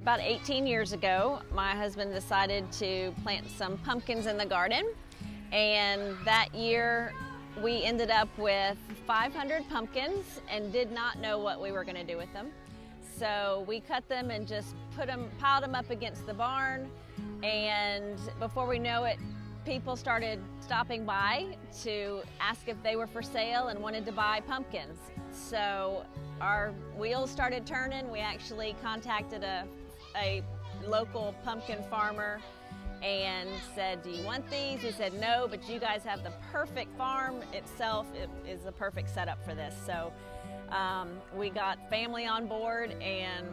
About 18 years ago, my husband decided to plant some pumpkins in the garden, and that year we ended up with 500 pumpkins and did not know what we were going to do with them. So we cut them and just piled them up against the barn, and before we know it, people started stopping by to ask if they were for sale and wanted to buy pumpkins. So our wheels started turning. We actually contacted a local pumpkin farmer and said, "Do you want these?" He said, "No, but you guys have the perfect farm itself. It is the perfect setup for this." So we got family on board, and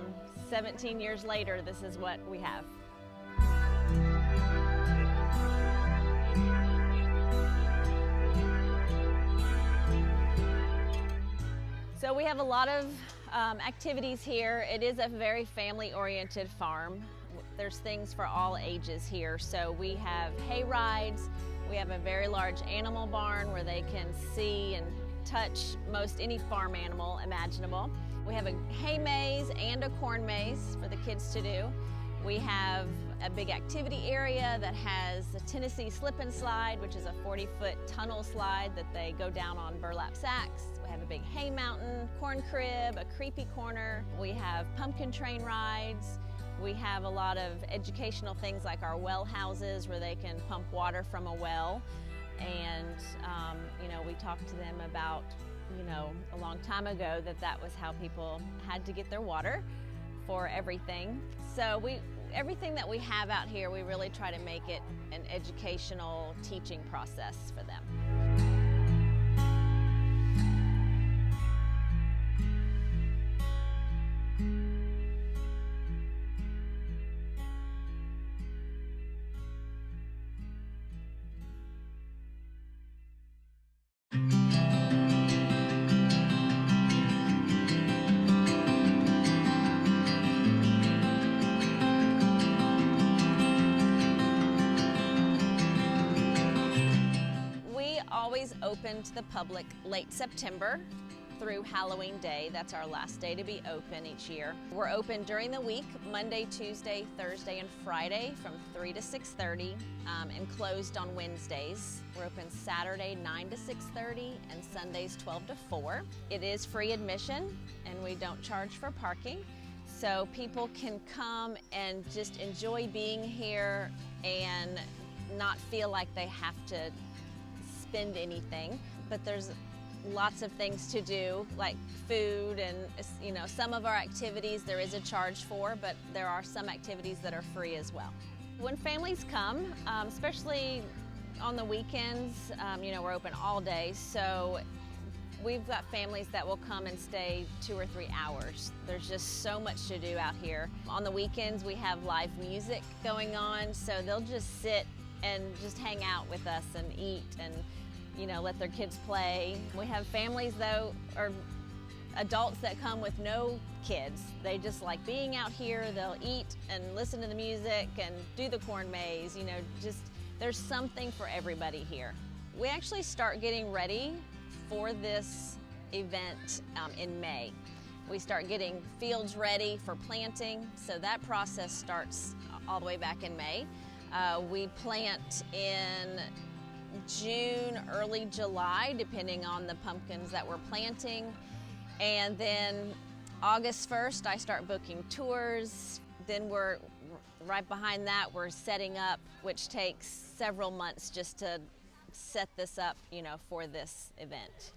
17 years later, this is what we have. So we have a lot of activities here. It is a very family-oriented farm. There's things for all ages here. So we have Hayrides. We have a very large animal barn where they can see and touch most any farm animal imaginable. We have a hay maze and a corn maze for the kids to do. We have a big activity area that has a Tennessee slip and slide, which is a 40-foot tunnel slide that they go down on burlap sacks. We have a big hay mountain, corn crib, a creepy corner. We have pumpkin train rides. We have a lot of educational things like our well houses where they can pump water from a well. And, we talked to them about, a long time ago that was how people had to get their water for everything. So everything that we have out here, we really try to make it an educational teaching process for them. Always open to the public late September through Halloween Day. That's our last day to be open each year. We're open during the week, Monday, Tuesday, Thursday, and Friday from 3 to 6:30, and closed on Wednesdays. We're open Saturday 9 to 6:30 and Sundays 12 to 4. It is free admission and we don't charge for parking. So people can come and just enjoy being here and not feel like they have to spend anything, but there's lots of things to do, like food and some of our activities there is a charge for, but there are some activities that are free as well. When families come, especially on the weekends, we're open all day, so we've got families that will come and stay 2 or 3 hours. There's just so much to do out here. On the weekends we have live music going on, so they'll just sit and just hang out with us and eat and let their kids play. We have families though, or adults that come with no kids. They just like being out here. They'll eat and listen to the music and do the corn maze. There's something for everybody here. We actually start getting ready for this event in May. We start getting fields ready for planting, so that process starts all the way back in May. We plant in June, early July, depending on the pumpkins that we're planting. And then August 1st, I start booking tours. Then right behind that, we're setting up, which takes several months just to set this up, for this event.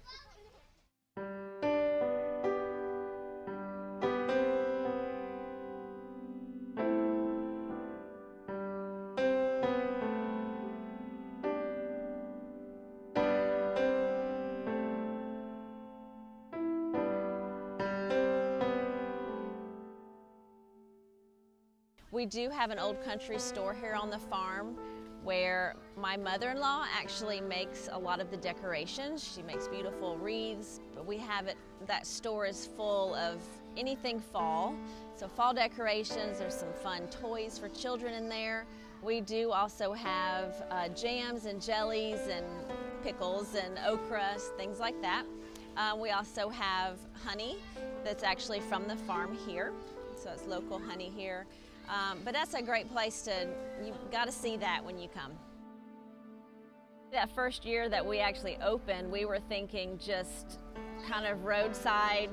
We do have an old country store here on the farm where my mother-in-law actually makes a lot of the decorations. She makes beautiful wreaths, but that store is full of anything fall. So fall decorations, there's some fun toys for children in there. We do also have jams and jellies and pickles and okra, things like that. We also have honey that's actually from the farm here. so it's local honey here. But that's a great place you've got to see that when you come. That first year that we actually opened, we were thinking just kind of roadside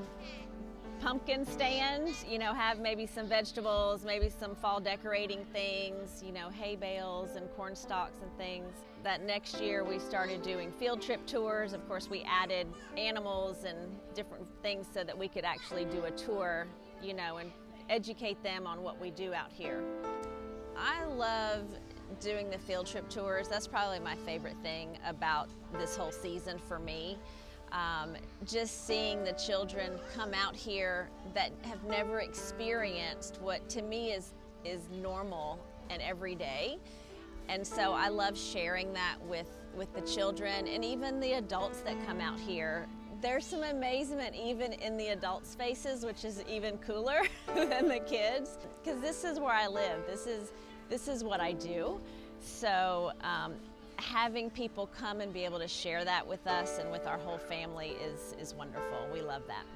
pumpkin stand, have maybe some vegetables, maybe some fall decorating things, hay bales and corn stalks and things. That next year we started doing field trip tours. Of course, we added animals and different things so that we could actually do a tour, and educate them on what we do out here. I love doing the field trip tours. That's probably my favorite thing about this whole season for me. Just seeing the children come out here that have never experienced what to me is normal and everyday. And so I love sharing that with the children and even the adults that come out here. There's some amazement even in the adults' faces, which is even cooler than the kids, because this is where I live. This is what I do. So having people come and be able to share that with us and with our whole family is wonderful. We love that.